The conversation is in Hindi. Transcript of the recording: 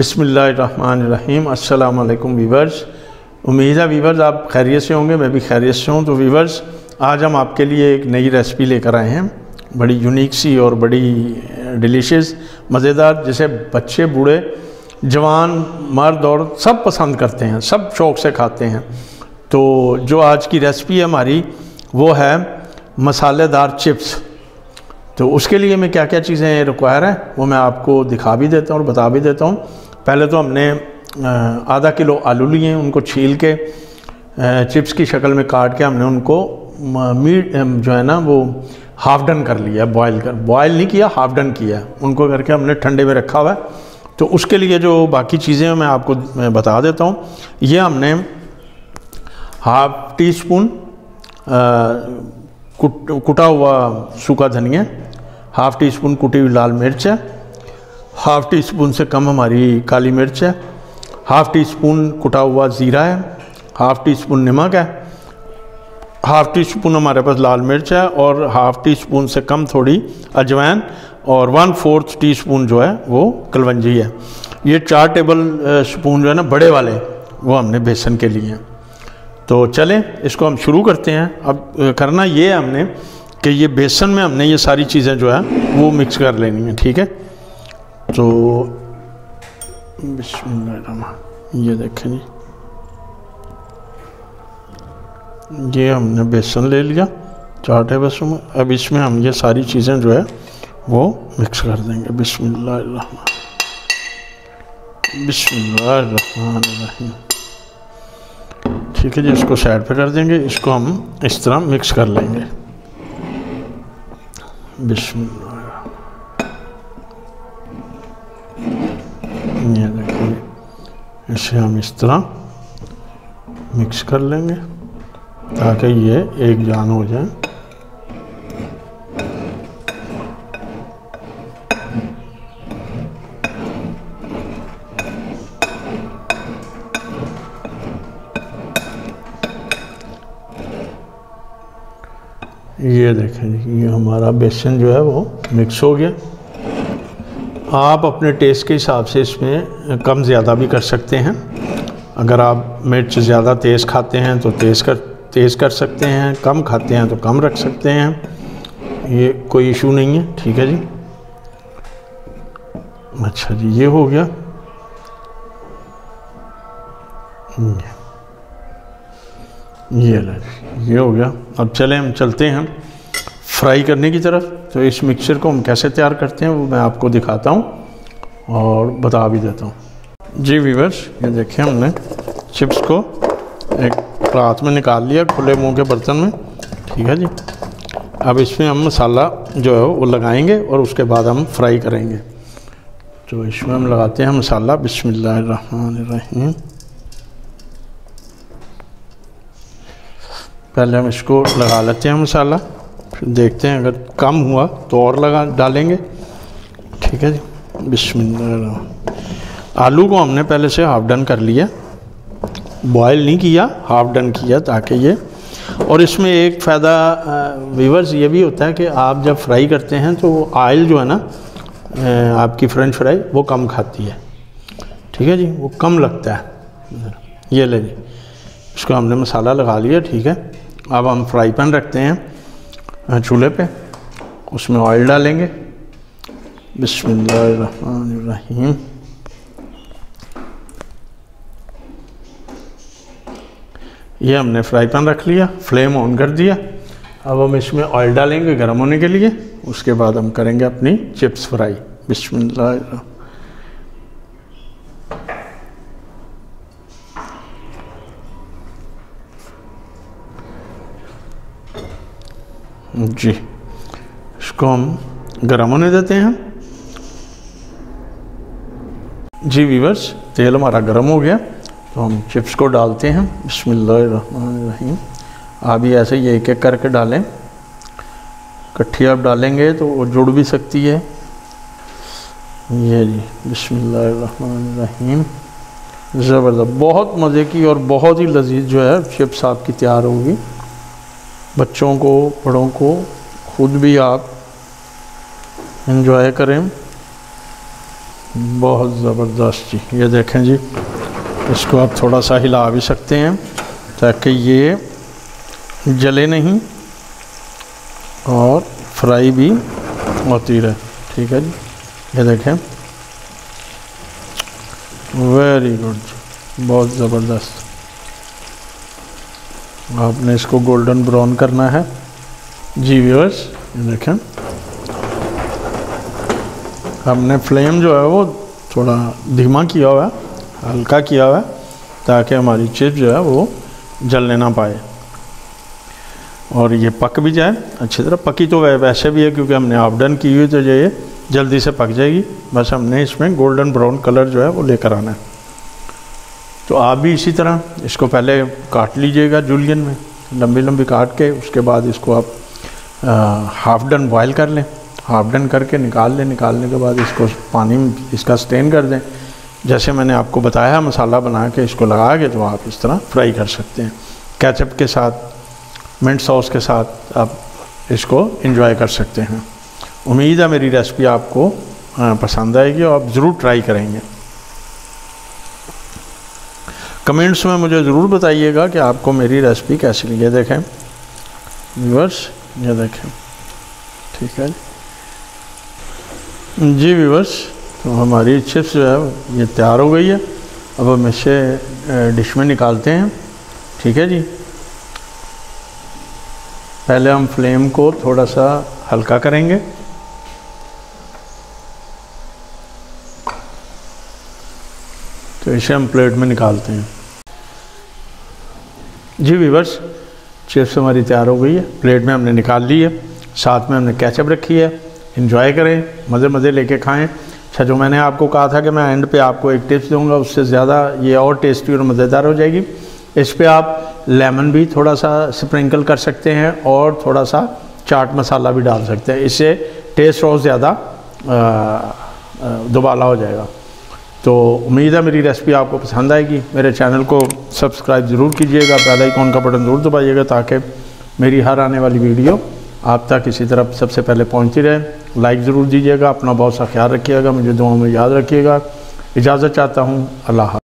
बिस्मिल्लाहिर्रहमानिर्रहीम। अस्सलाम वालेकुम वीवर्स। उम्मीद है वीवर्स आप खैरियत से होंगे, मैं भी खैरियत से हूँ। तो वीवर्स आज हम आपके लिए एक नई रेसिपी लेकर आए हैं, बड़ी यूनिक सी और बड़ी डिलीशियस मज़ेदार, जिसे बच्चे बूढ़े जवान मर्द और सब पसंद करते हैं, सब शौक़ से खाते हैं। तो जो आज की रेसिपी है हमारी वो है मसालेदार चिप्स। तो उसके लिए मैं क्या क्या चीज़ें रिक्वायर है वो मैं आपको दिखा भी देता हूँ और बता भी देता हूँ। पहले तो हमने आधा किलो आलू लिए हैं, उनको छील के चिप्स की शक्ल में काट के हमने उनको मीट जो है ना वो हाफ डन कर लिया, बॉयल नहीं किया, हाफ डन किया। उनको करके हमने ठंडे में रखा हुआ है। तो उसके लिए जो बाकी चीज़ें हैं मैं आपको बता देता हूँ। ये हमने हाफ टी स्पून कुटा हुआ सूखा धनिया, हाफ़ टी स्पून कुटी हुई लाल मिर्च है, हाफ़ टी स्पून से कम हमारी काली मिर्च है, हाफ़ टी स्पून कुटा हुआ ज़ीरा है, हाफ़ टी स्पून नमक है, हाफ़ टी स्पून हमारे पास लाल मिर्च है और हाफ़ टी स्पून से कम थोड़ी अजवाइन और 1/4 टी स्पून जो है वो कलवंजी है। ये 4 टेबल स्पून जो है ना बड़े वाले वो हमने बेसन के लिए हैं। तो चलें इसको हम शुरू करते हैं। अब करना ये है हमने कि ये बेसन में हमने ये सारी चीज़ें जो है वो मिक्स कर लेनी है, ठीक है। तो बिस्मिल्लाह, ये देखें जी, ये हमने बेसन ले लिया 4 टेबल स्पून। अब इसमें हम ये सारी चीज़ें जो है वो मिक्स कर देंगे। बिस्मिल्लाहिर्रहमानिर्रहीम। ठीक है जी, इसको साइड पे कर देंगे। इसको हम इस तरह मिक्स कर लेंगे। बिस्मिल्लाह, ये देखिए, इसे हम इस तरह मिक्स कर लेंगे ताकि ये एक जान हो जाए। ये देखें जी, ये हमारा बेसन जो है वो मिक्स हो गया। आप अपने टेस्ट के हिसाब से इसमें कम ज़्यादा भी कर सकते हैं। अगर आप मिर्च ज़्यादा तेज़ खाते हैं तो तेज़ कर सकते हैं, कम खाते हैं तो कम रख सकते हैं, ये कोई इशू नहीं है, ठीक है जी। अच्छा जी, ये हो गया। ये हो गया। अब चलें हम चलते हैं फ्राई करने की तरफ। तो इस मिक्सचर को हम कैसे तैयार करते हैं वो मैं आपको दिखाता हूँ और बता भी देता हूँ। जी व्यूअर्स, ये देखें, हमने चिप्स को एक परात में निकाल लिया खुले मुंह के बर्तन में, ठीक है जी। अब इसमें हम मसाला जो है वो लगाएंगे और उसके बाद हम फ्राई करेंगे। तो इसमें हम लगाते हैं मसाला। बिस्मिल्लाहिर्रहमानिर्रहीम। पहले हम इसको लगा लेते हैं मसाला, फिर देखते हैं अगर कम हुआ तो और डालेंगे, ठीक है जी। बिस्मिल्लाह। आलू को हमने पहले से हाफ डन कर लिया, बॉयल नहीं किया, हाफ डन किया ताकि ये। और इसमें एक फ़ायदा व्यूअर्स ये भी होता है कि आप जब फ्राई करते हैं तो ऑयल जो है ना आपकी फ्रेंच फ्राई वो कम खाती है, ठीक है जी, वो कम लगता है। ये ले जी, इसको हमने मसाला लगा लिया, ठीक है। अब हम फ्राई पैन रखते हैं चूल्हे पे, उसमें ऑयल डालेंगे। बिस्मिल्लाहिर्रहमानिर्रहीम। ये हमने फ्राई पैन रख लिया, फ्लेम ऑन कर दिया। अब हम इसमें ऑयल डालेंगे गर्म होने के लिए, उसके बाद हम करेंगे अपनी चिप्स फ्राई। बिस्मिल्लाह। जी, इसको हम गर्म होने देते हैं। जी व्यूअर्स, तेल हमारा गर्म हो गया तो हम चिप्स को डालते हैं। बिस्मिल्लाहिर्रहमानिर्रहीम। आप भी ऐसे ही एक एक करके डालें, इकट्ठी आप डालेंगे तो वो जुड़ भी सकती है। ये जी, बिस्मिल्लाहिर्रहमानिर्रहीम। ज़बरदस्त, बहुत मज़े की और बहुत ही लजीज जो है चिप्स आपकी तैयार होगी। बच्चों को, बड़ों को, खुद भी आप एंजॉय करें। बहुत ज़बरदस्त जी। ये देखें जी, इसको आप थोड़ा सा हिला भी सकते हैं ताकि ये जले नहीं और फ्राई भी होती रहे। ठीक है जी, ये देखें, वेरी गुड जी, बहुत ज़बरदस्त। आपने इसको गोल्डन ब्राउन करना है जी व्यूअर्स। ये देखें, हमने फ्लेम जो है वो थोड़ा धीमा किया हुआ है, हल्का किया हुआ है, ताकि हमारी चिप्स जो है वो जलने ना पाए और ये पक भी जाए अच्छी तरह। पकी तो वैसे भी है क्योंकि हमने हाफ डन की हुई, तो ये जल्दी से पक जाएगी। बस हमने इसमें गोल्डन ब्राउन कलर जो है वो लेकर आना है। तो आप भी इसी तरह इसको पहले काट लीजिएगा जूलियन में, लंबी लंबी काट के, उसके बाद इसको आप हाफ डन बॉयल कर लें। हाफ डन करके निकाल लें। निकालने के बाद इसको पानी में इसका स्टेन कर दें। जैसे मैंने आपको बताया मसाला बना के इसको लगा के, तो आप इस तरह फ्राई कर सकते हैं। केचप के साथ, मिंट सॉस के साथ आप इसको एंजॉय कर सकते हैं। उम्मीद है मेरी रेसिपी आपको पसंद आएगी और आप ज़रूर ट्राई करेंगे। कमेंट्स में मुझे ज़रूर बताइएगा कि आपको मेरी रेसिपी कैसी लगी। देखें व्यूअर्स, ये देखें, ठीक है जी व्यूअर्स। तो हमारी चिप्स जो है ये तैयार हो गई है। अब हम इसे डिश में निकालते हैं। ठीक है जी, पहले हम फ्लेम को थोड़ा सा हल्का करेंगे। तो इसे हम प्लेट में निकालते हैं जी व्यूअर्स। चिप्स हमारी तैयार हो गई है, प्लेट में हमने निकाल ली है। साथ में हमने केचप रखी है। एंजॉय करें, मज़े मज़े लेके खाएं। अच्छा, जो मैंने आपको कहा था कि मैं एंड पे आपको एक टिप्स दूंगा, उससे ज़्यादा ये और टेस्टी और मज़ेदार हो जाएगी। इस पे आप लेमन भी थोड़ा सा स्प्रिंकल कर सकते हैं और थोड़ा सा चाट मसाला भी डाल सकते हैं। इससे टेस्ट और ज़्यादा दुबाला हो जाएगा। तो उम्मीद है मेरी रेसिपी आपको पसंद आएगी। मेरे चैनल को सब्सक्राइब ज़रूर कीजिएगा, बेल आइकॉन का बटन ज़रूर दबाइएगा ताकि मेरी हर आने वाली वीडियो आप तक इसी तरह सबसे पहले पहुंचती रहे। लाइक ज़रूर दीजिएगा। अपना बहुत सा ख्याल रखिएगा, मुझे दुआओं में याद रखिएगा। इजाज़त चाहता हूँ। अल्लाह।